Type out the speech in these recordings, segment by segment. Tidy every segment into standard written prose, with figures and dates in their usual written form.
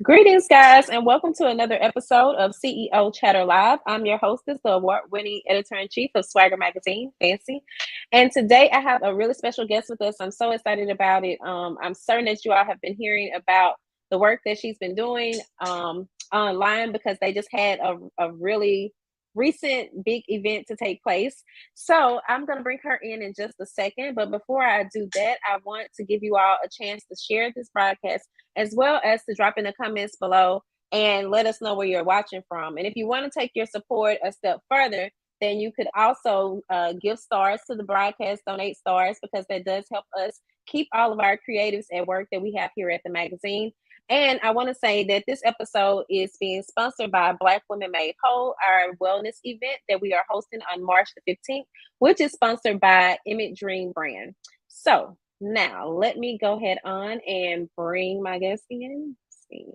Greetings, guys, and welcome to another episode of CEO Chatter Live. I'm your hostess, the award-winning editor-in-chief of Swagger Magazine, Fancy. And today I have a really special guest with us. I'm so excited about it. I'm certain that you all have been hearing about the work that she's been doing online because they just had a really recent big event to take place. So I'm going to bring her in just a second. But before I do that, I want to give you all a chance to share this broadcast as well as to drop in the comments below and let us know where you're watching from. And if you want to take your support a step further, then you could also give stars to the broadcast, donate stars, because that does help us keep all of our creatives at work that we have here at the magazine. And I want to say that this episode is being sponsored by Black Women Made Whole, our wellness event that we are hosting on March the 15th, which is sponsored by Emmett Dream Brand. So now, let me go ahead on and bring my guest in. Let's see.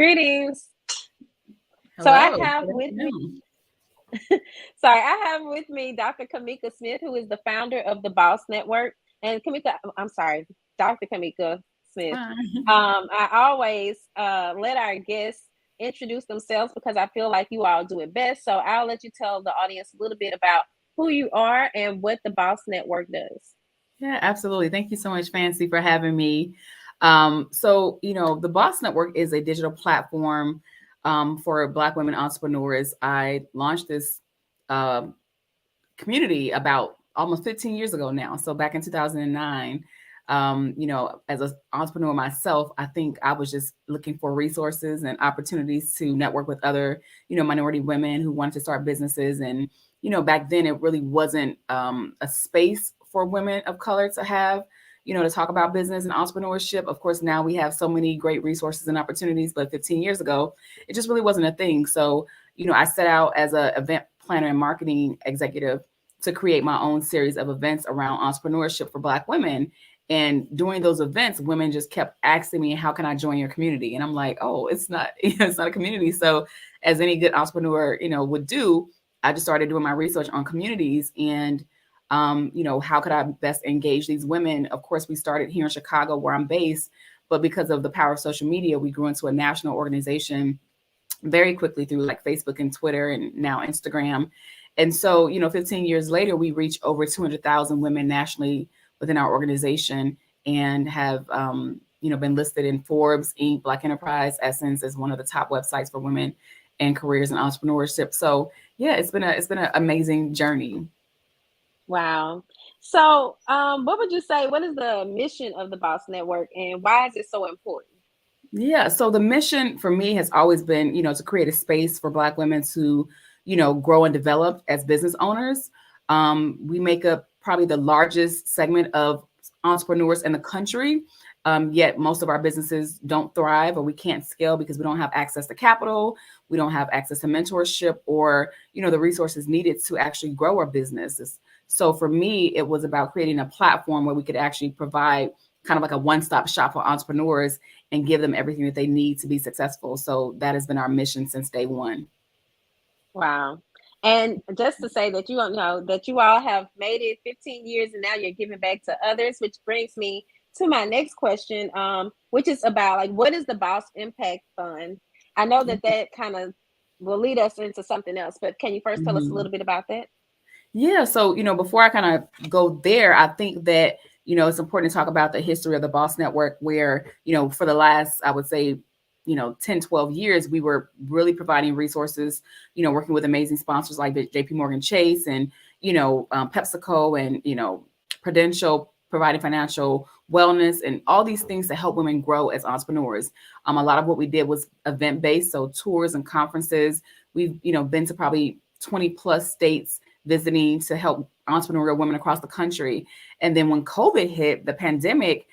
Greetings. Hello. So I have with me, I have with me Dr. Cameka Smith, who is the founder of the Boss Network. And Dr. Cameka Smith. I always let our guests introduce themselves because I feel like you all do it best. So I'll let you tell the audience a little bit about who you are and what the Boss Network does. Yeah, absolutely. Thank you so much, Fancy, for having me. The Boss Network is a digital platform for Black women entrepreneurs. I launched this community about almost 15 years ago now. So back in 2009, as an entrepreneur myself, I think I was just looking for resources and opportunities to network with other, minority women who wanted to start businesses. And, back then it really wasn't a space for women of color to have, to talk about business and entrepreneurship. Of course, now we have so many great resources and opportunities, but 15 years ago, it just really wasn't a thing. So, I set out as an event planner and marketing executive to create my own series of events around entrepreneurship for Black women. And during those events, women just kept asking me, how can I join your community? And I'm like, oh, it's not, it's not a community. So as any good entrepreneur, would do, I just started doing my research on communities and, how could I best engage these women? Of course, we started here in Chicago where I'm based, but because of the power of social media, we grew into a national organization very quickly through like Facebook and Twitter and now Instagram. And so, 15 years later, we reach over 200,000 women nationally within our organization and have, been listed in Forbes, Inc., Black Enterprise, Essence as one of the top websites for women and careers and entrepreneurship. So yeah, it's been an amazing journey. Wow. So, what would you say? What is the mission of the Boss Network, and why is it so important? Yeah. So the mission for me has always been, to create a space for Black women to, grow and develop as business owners. We make up probably the largest segment of entrepreneurs in the country. Yet most of our businesses don't thrive or we can't scale because we don't have access to capital. We don't have access to mentorship or, the resources needed to actually grow our businesses. So for me, it was about creating a platform where we could actually provide kind of like a one-stop shop for entrepreneurs and give them everything that they need to be successful. So that has been our mission since day one. Wow. And just to say that you don't know that you all have made it 15 years and now you're giving back to others, which brings me to my next question, which is about like, what is the Boss Impact Fund? I know that kind of will lead us into something else, but can you first tell us a little bit about that? Yeah. So, before I kind of go there, I think that, it's important to talk about the history of the Boss Network where, for the last, I would say, 10, 12 years, we were really providing resources, working with amazing sponsors like JP Morgan Chase and, PepsiCo and, Prudential, providing financial wellness and all these things to help women grow as entrepreneurs. A lot of what we did was event-based, so tours and conferences. We've, been to probably 20 plus states visiting to help entrepreneurial women across the country. And then when COVID hit, the pandemic,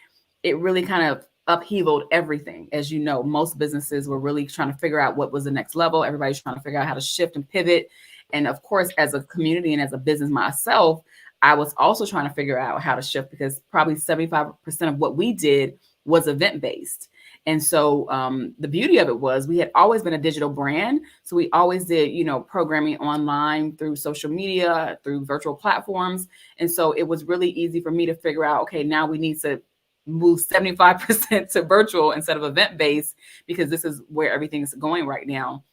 it really kind of upheavaled everything. As you know, most businesses were really trying to figure out what was the next level. Everybody's trying to figure out how to shift and pivot. And of course, as a community and as a business myself, I was also trying to figure out how to shift because probably 75% of what we did was event-based. And so the beauty of it was we had always been a digital brand. So we always did, programming online through social media, through virtual platforms. And so it was really easy for me to figure out, okay, now we need to move 75% to virtual instead of event based, because this is where everything is going right now.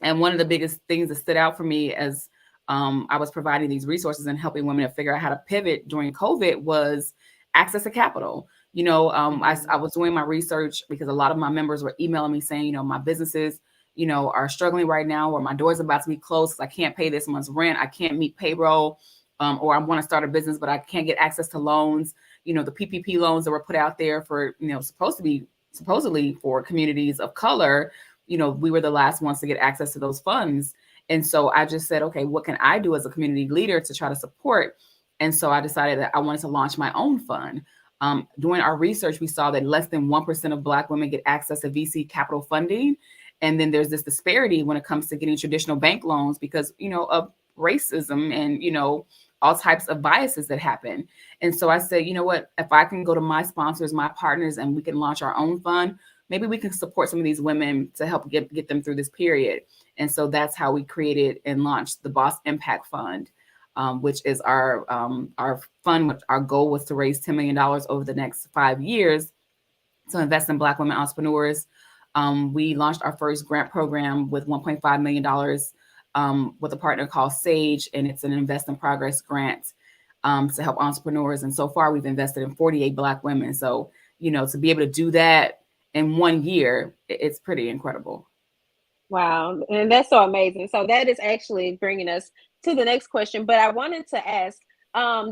And one of the biggest things that stood out for me as I was providing these resources and helping women to figure out how to pivot during COVID was access to capital. I was doing my research because a lot of my members were emailing me saying, my businesses, are struggling right now, or my door's about to be closed because I can't pay this month's rent. I can't meet payroll, or I want to start a business, but I can't get access to loans. The PPP loans that were put out there for, supposedly for communities of color, we were the last ones to get access to those funds. And so I just said, okay, what can I do as a community leader to try to support? And so I decided that I wanted to launch my own fund. Doing our research, we saw that less than 1% of Black women get access to VC capital funding. And then there's this disparity when it comes to getting traditional bank loans because, of racism and, all types of biases that happen. And so I said, you know what, if I can go to my sponsors, my partners, and we can launch our own fund, maybe we can support some of these women to help get them through this period. And so that's how we created and launched the Boss Impact Fund, which is our fund. Which our goal was to raise $10 million over the next 5 years to invest in Black women entrepreneurs. We launched our first grant program with $1.5 million with a partner called Sage, and it's an Invest in Progress grant to help entrepreneurs. And so far, we've invested in 48 Black women. So, to be able to do that in 1 year, it's pretty incredible. Wow. And that's so amazing. So that is actually bringing us to the next question. But I wanted to ask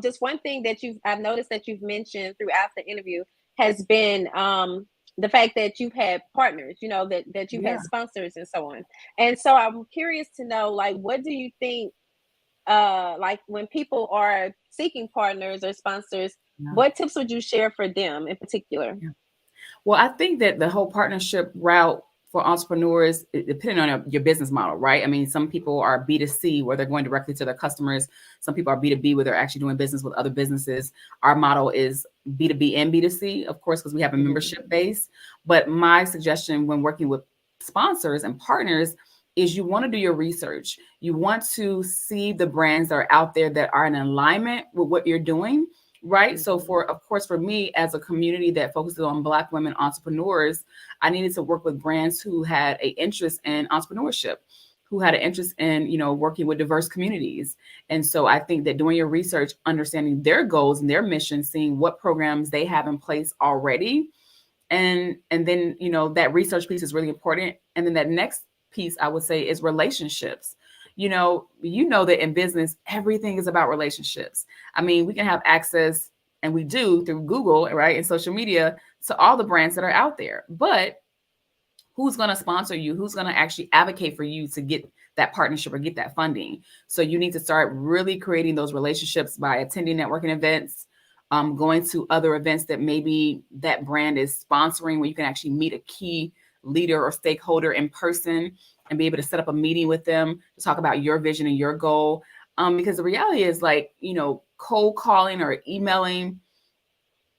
just one thing that I've noticed that you've mentioned throughout the interview has been the fact that you've had partners, that you've had sponsors and so on. And so I'm curious to know, like, what do you think, like when people are seeking partners or sponsors, what tips would you share for them in particular? Well, I think that the whole partnership route for entrepreneurs, depending on your business model, right? I mean, some people are B2C where they're going directly to their customers. Some people are B2B where they're actually doing business with other businesses. Our model is B2B and B2C, of course, because we have a membership base. But my suggestion when working with sponsors and partners is you want to do your research. You want to see the brands that are out there that are in alignment with what you're doing. Right. So for me, as a community that focuses on Black women entrepreneurs, I needed to work with brands who had an interest in entrepreneurship, who had an interest in, working with diverse communities. And so I think that doing your research, understanding their goals and their mission, seeing what programs they have in place already. And then, that research piece is really important. And then that next piece I would say is relationships. That in business, everything is about relationships. I mean, we can have access, and we do through Google, right, and social media to all the brands that are out there. But who's going to sponsor you? Who's going to actually advocate for you to get that partnership or get that funding? So you need to start really creating those relationships by attending networking events, going to other events that maybe that brand is sponsoring, where you can actually meet a key leader or stakeholder in person and be able to set up a meeting with them to talk about your vision and your goal. Because the reality is, like, cold calling or emailing,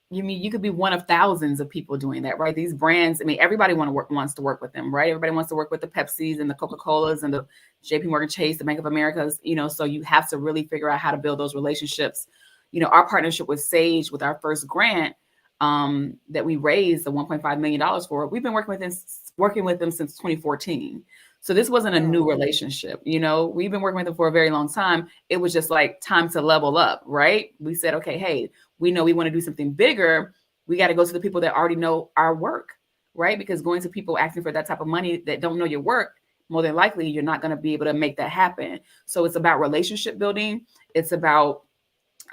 you could be one of thousands of people doing that, right? These brands, everybody wants to work with them, right? Everybody wants to work with the Pepsis and the Coca-Colas and the JP Morgan Chase, the Bank of Americas, so you have to really figure out how to build those relationships. Our partnership with Sage, with our first grant, that we raised the $1.5 million for, we've been working with them since 2014. So this wasn't a new relationship. We've been working with them for a very long time. It was just like time to level up, right? We said, okay, hey, we know we want to do something bigger. We got to go to the people that already know our work, right? Because going to people asking for that type of money that don't know your work, more than likely, you're not going to be able to make that happen. So it's about relationship building. It's about,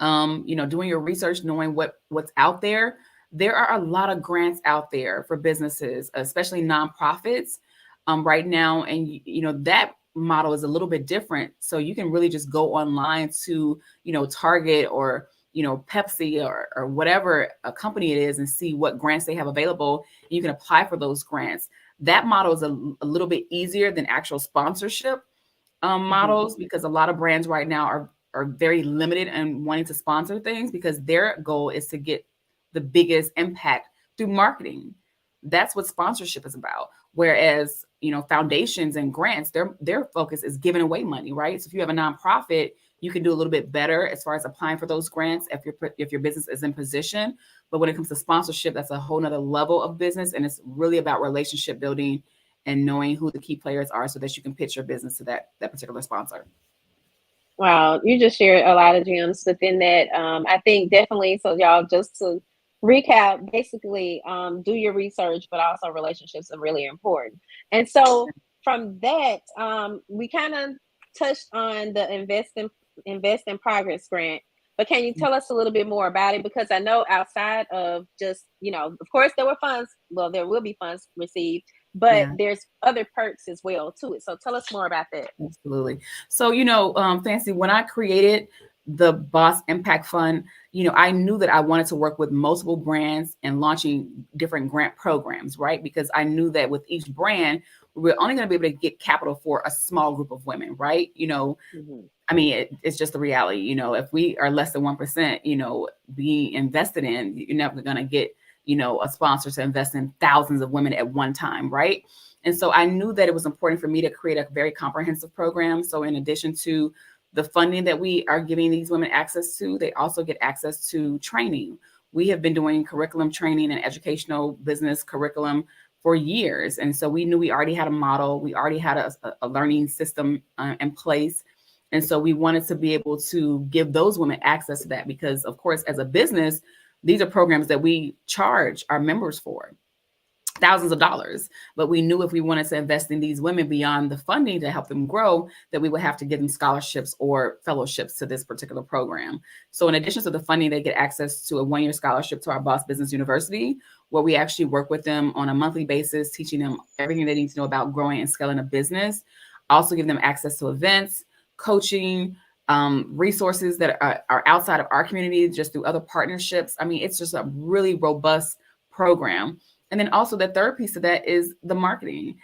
doing your research, knowing what's out there. There are a lot of grants out there for businesses, especially nonprofits, right now. And, that model is a little bit different. So you can really just go online to, Target or, Pepsi or whatever a company it is and see what grants they have available. And you can apply for those grants. That model is a little bit easier than actual sponsorship models, because a lot of brands right now are very limited in wanting to sponsor things because their goal is to get the biggest impact through marketing. That's what sponsorship is about. Whereas, foundations and grants, their focus is giving away money, right? So if you have a nonprofit, you can do a little bit better as far as applying for those grants if your business is in position. But when it comes to sponsorship, that's a whole nother level of business. And it's really about relationship building and knowing who the key players are so that you can pitch your business to that particular sponsor. Wow, you just shared a lot of gems within that. I think definitely, so y'all, just to recap, basically, do your research, but also relationships are really important. And so from that, we kind of touched on the invest in progress grant, but can you tell us a little bit more about it? Because I know outside of just, of course there were funds, well, there will be funds received, but Yeah. there's other perks as well to it. So tell us more about that. Absolutely. So, Fancy, when I created the Boss Impact Fund, I knew that I wanted to work with multiple brands and launching different grant programs, right? Because I knew that with each brand, we were only going to be able to get capital for a small group of women, right? Mhm. I mean, it's just the reality. If we are less than 1%, being invested in, you're never going to get, a sponsor to invest in thousands of women at one time, right? And so I knew that it was important for me to create a very comprehensive program. So in addition to the funding that we are giving these women access to, they also get access to training. We have been doing curriculum training and educational business curriculum for years. And so we knew we already had a model, we already had a learning system in place. And so we wanted to be able to give those women access to that because, of course, as a business, these are programs that we charge our members for thousands of dollars. But we knew if we wanted to invest in these women beyond the funding to help them grow, that we would have to give them scholarships or fellowships to this particular program. So in addition to the funding, they get access to a one-year scholarship to our Boss Business University, where we actually work with them on a monthly basis, teaching them everything they need to know about growing and scaling a business. Also give them access to events, coaching, resources that are outside of our community, just through other partnerships. I mean, it's just a really robust program. And then also the third piece of that is the marketing,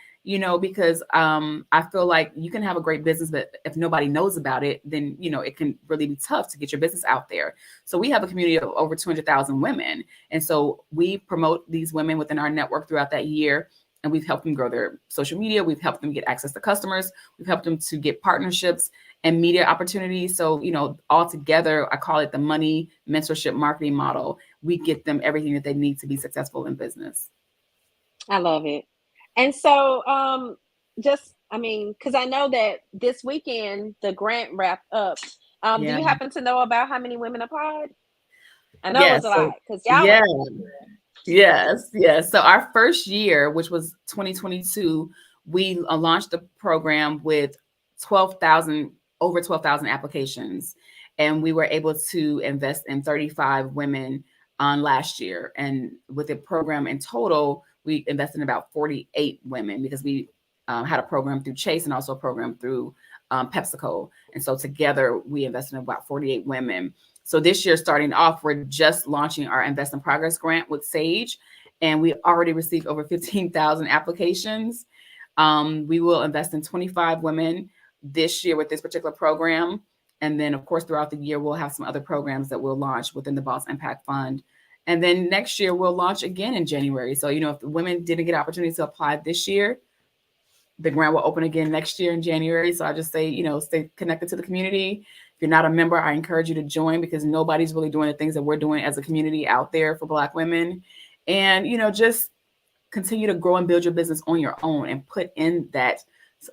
because I feel like you can have a great business, but if nobody knows about it, then, it can really be tough to get your business out there. So we have a community of over 200,000 women. And so we promote these women within our network throughout that year. And we've helped them grow their social media. We've helped them get access to customers. We've helped them to get partnerships and media opportunities. So, all together, I call it the money mentorship marketing model. We get them everything that they need to be successful in business. I love it. And so, I mean, because I know that this weekend the grant wrapped up. Do Yeah. you happen to know about how many women applied? I know it was Yes. a So, lot because y'all yeah. were. Yes. So our first year, which was 2022, we launched the program with 12,000, over 12,000 applications. And we were able to invest in 35 women on last year. And with the program in total, we invested in about 48 women because we had a program through Chase and also a program through PepsiCo. And so together we invested in about 48 women. So this year, starting off, we're just launching our Invest in Progress grant with Sage, and we already received over 15,000 applications. We will invest in 25 women this year with this particular program. And then, of course, throughout the year, we'll have some other programs that we'll launch within the Boss Impact Fund. And then next year, we'll launch again in January. So, if the women didn't get opportunity to apply this year, the grant will open again next year in January. So I just say, stay connected to the community. If you're not a member, I encourage you to join because nobody's really doing the things that we're doing as a community out there for Black women. And, just continue to grow and build your business on your own and put in that,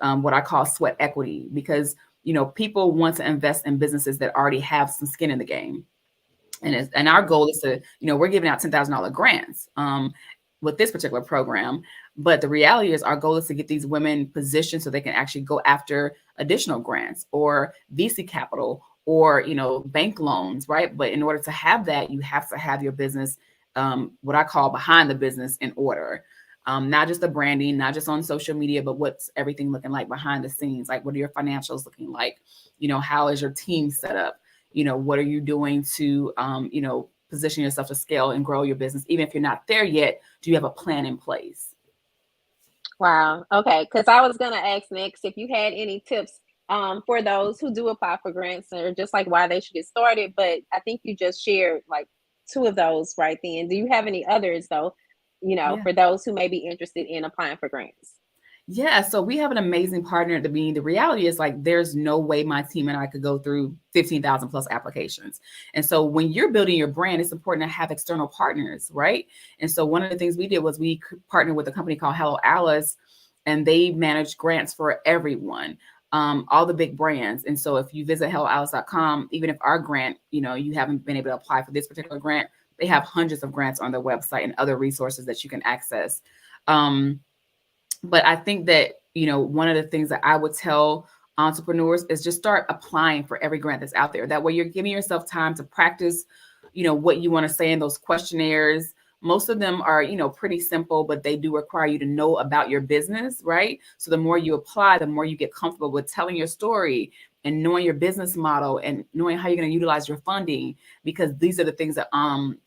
what I call sweat equity, because, people want to invest in businesses that already have some skin in the game. And our goal is to, we're giving out $10,000 grants with this particular program. But the reality is our goal is to get these women positioned so they can actually go after additional grants or VC capital or, bank loans, right? But in order to have that, you have to have your business, what I call behind the business, in order. Not just the branding, not just on social media, but what's everything looking like behind the scenes? Like, what are your financials looking like? How is your team set up? What are you doing to, position yourself to scale and grow your business? Even if you're not there yet, do you have a plan in place? Wow. Okay. Because I was gonna ask next if you had any tips for those who do apply for grants or just like why they should get started. But I think you just shared like two of those right then. Do you have any others though? Yeah. For those who may be interested in applying for grants. Yeah, so we have an amazing partner at the beginning. The reality is like there's no way my team and I could go through 15,000 plus applications. And so when you're building your brand, it's important to have external partners, right? And so one of the things we did was we partnered with a company called Hello Alice, and they manage grants for everyone. All the big brands. And so if you visit helloalice.com, even if our grant, you haven't been able to apply for this particular grant, they have hundreds of grants on their website and other resources that you can access. But I think that, one of the things that I would tell entrepreneurs is just start applying for every grant that's out there. That way you're giving yourself time to practice, what you want to say in those questionnaires. Most of them are, pretty simple, but they do require you to know about your business, right? So the more you apply, the more you get comfortable with telling your story and knowing your business model and knowing how you're going to utilize your funding, because these are the things that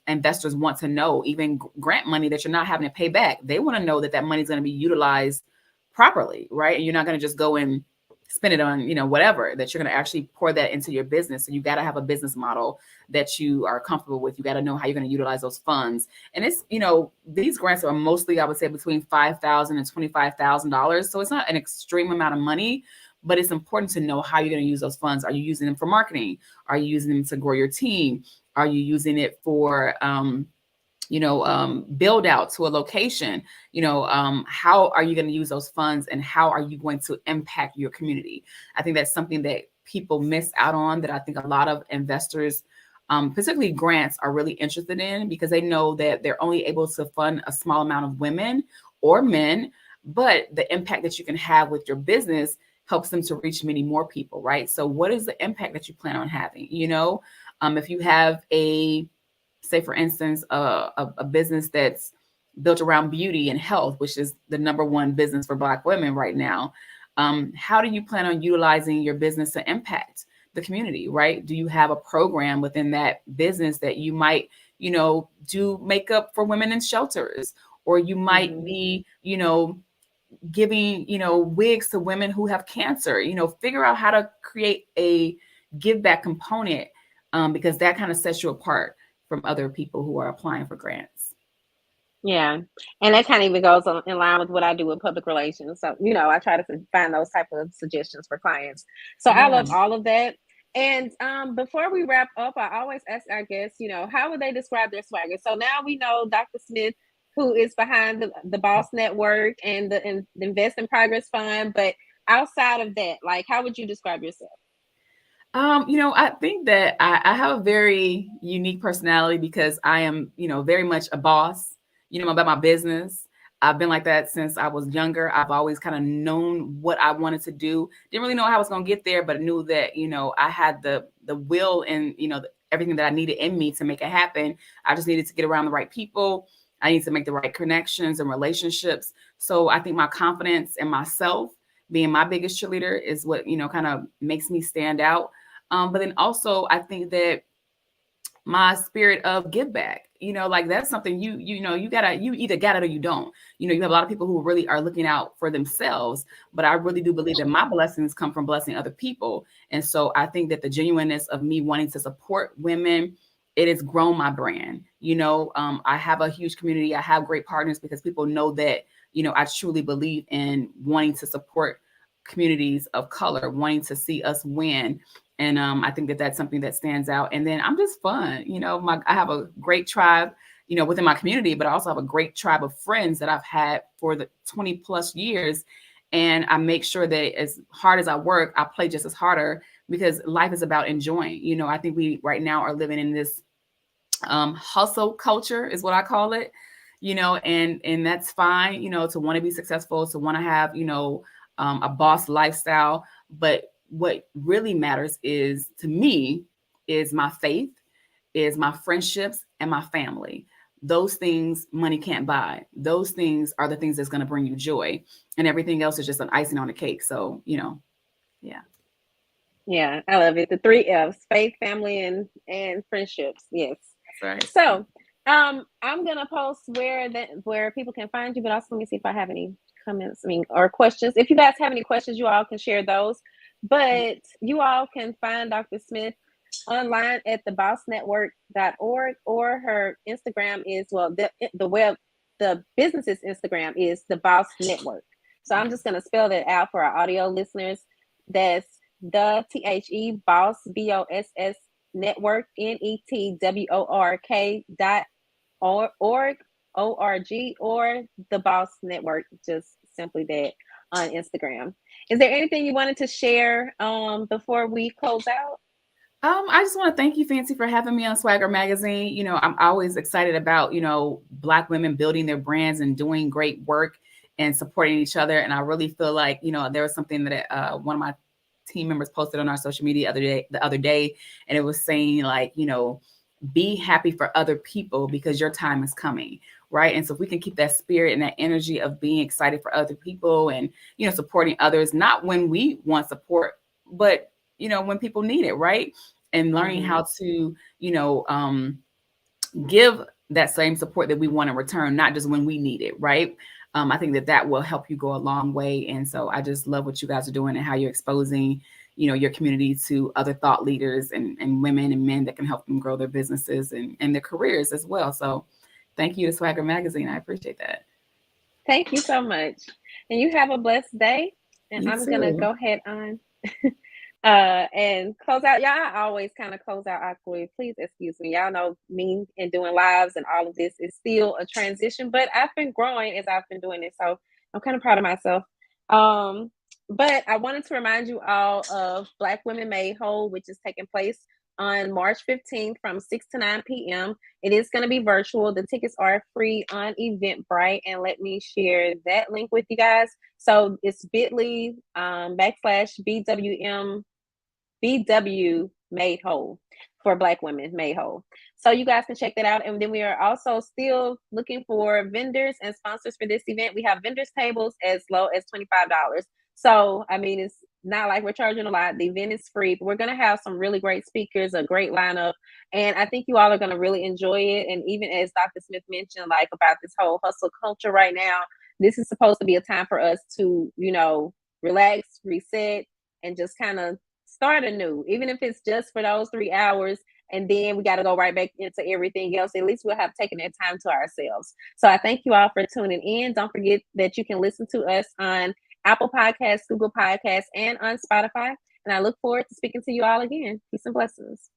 investors want to know. Even grant money that you're not having to pay back, they want to know that that money is going to be utilized properly, right? And you're not going to just go and spend it on, whatever, that you're going to actually pour that into your business. So you got to have a business model that you are comfortable with. You got to know how you're going to utilize those funds. And it's, these grants are mostly, I would say, between $5,000 and $25,000. So it's not an extreme amount of money, but it's important to know how you're going to use those funds. Are you using them for marketing? Are you using them to grow your team? Are you using it for, build out to a location? How are you going to use those funds, and how are you going to impact your community? I think that's something that people miss out on, that I think a lot of investors, particularly grants, are really interested in, because they know that they're only able to fund a small amount of women or men, but the impact that you can have with your business helps them to reach many more people, right? So what is the impact that you plan on having? If you have say for instance, a business that's built around beauty and health, which is the number one business for Black women right now, how do you plan on utilizing your business to impact the community, right? Do you have a program within that business that you might, do makeup for women in shelters, or you might be, giving, wigs to women who have cancer? Figure out how to create a give back component, because that kind of sets you apart from other people who are applying for grants. Yeah. And that kind of even goes in line with what I do with public relations. So, I try to find those type of suggestions for clients. So I love all of that. And before we wrap up, I always ask our guests, how would they describe their swagger? So now we know Dr. Smith, who is behind the Boss Network and the Invest in Progress Fund. But outside of that, like, how would you describe yourself? I think that I have a very unique personality, because I am, very much a boss, about my business. I've been like that since I was younger. I've always kind of known what I wanted to do. Didn't really know how I was going to get there, but knew that, I had the will and, everything that I needed in me to make it happen. I just needed to get around the right people. I need to make the right connections and relationships. So I think my confidence in myself, being my biggest cheerleader, is what, kind of makes me stand out. But then also I think that my spirit of give back, like that's something you either got it or you don't. You have a lot of people who really are looking out for themselves, but I really do believe that my blessings come from blessing other people. And so I think that the genuineness of me wanting to support women, it has grown my brand. I have a huge community. I have great partners, because people know that, I truly believe in wanting to support communities of color, wanting to see us win. And I think that that's something that stands out. And then I'm just fun. I have a great tribe, within my community, but I also have a great tribe of friends that I've had for the 20 plus years. And I make sure that as hard as I work, I play just as harder, because life is about enjoying. I think we right now are living in this hustle culture, is what I call it, and that's fine, to want to be successful, to want to have, a boss lifestyle. But what really matters is, to me, is my faith, is my friendships, and my family. Those things money can't buy. Those things are the things that's going to bring you joy, and everything else is just an icing on the cake. So, yeah. Yeah, I love it. The 3 F's: faith, family, and friendships. Yes. That's right. So, I'm gonna post where people can find you, but also let me see if I have any comments, or questions. If you guys have any questions, you all can share those. But you all can find Dr. Smith online at thebossnetwork.org, or her Instagram is, well, the business's Instagram is the Boss Network. So I'm just going to spell that out for our audio listeners. That's the THE Boss, BOSS Network, NETWORK .org, ORG, or the Boss Network, just simply that on Instagram. Is there anything you wanted to share before we close out? I just want to thank you, Fancy, for having me on Swagger Magazine. You know, I'm always excited about, Black women building their brands and doing great work and supporting each other. And I really feel like, there was something that one of my team members posted on our social media the other day, and it was saying like, be happy for other people because your time is coming. Right. And so if we can keep that spirit and that energy of being excited for other people and, supporting others, not when we want support, but, when people need it. Right. And learning how to, give that same support that we want in return, not just when we need it. Right. I think that will help you go a long way. And so I just love what you guys are doing and how you're exposing, your community to other thought leaders and women and men that can help them grow their businesses and their careers as well. So thank you to Swagger Magazine. I appreciate that. Thank you so much. And you have a blessed day. And You I'm going to too. go ahead on and close out. Y'all, I always kind of close out awkwardly. Please excuse me. Y'all know me and doing lives and all of this is still a transition, but I've been growing as I've been doing it. So I'm kind of proud of myself. But I wanted to remind you all of Black Women Made Whole, which is taking place on March 15th from 6 to 9 p.m. It is going to be virtual. The tickets are free on Eventbrite. And let me share that link with you guys. So it's bit.ly /BWM BW Made Whole for Black Women Made Whole. So you guys can check that out. And then we are also still looking for vendors and sponsors for this event. We have vendors tables as low as $25. So, I mean, it's not like we're charging a lot. The event is free, but we're going to have some really great speakers, a great lineup. And I think you all are going to really enjoy it. And even as Dr. Smith mentioned, like about this whole hustle culture right now, this is supposed to be a time for us to, relax, reset, and just kind of start anew, even if it's just for those 3 hours. And then we got to go right back into everything else. At least we'll have taken that time to ourselves. So I thank you all for tuning in. Don't forget that you can listen to us on Apple Podcasts, Google Podcasts, and on Spotify. And I look forward to speaking to you all again. Peace and blessings.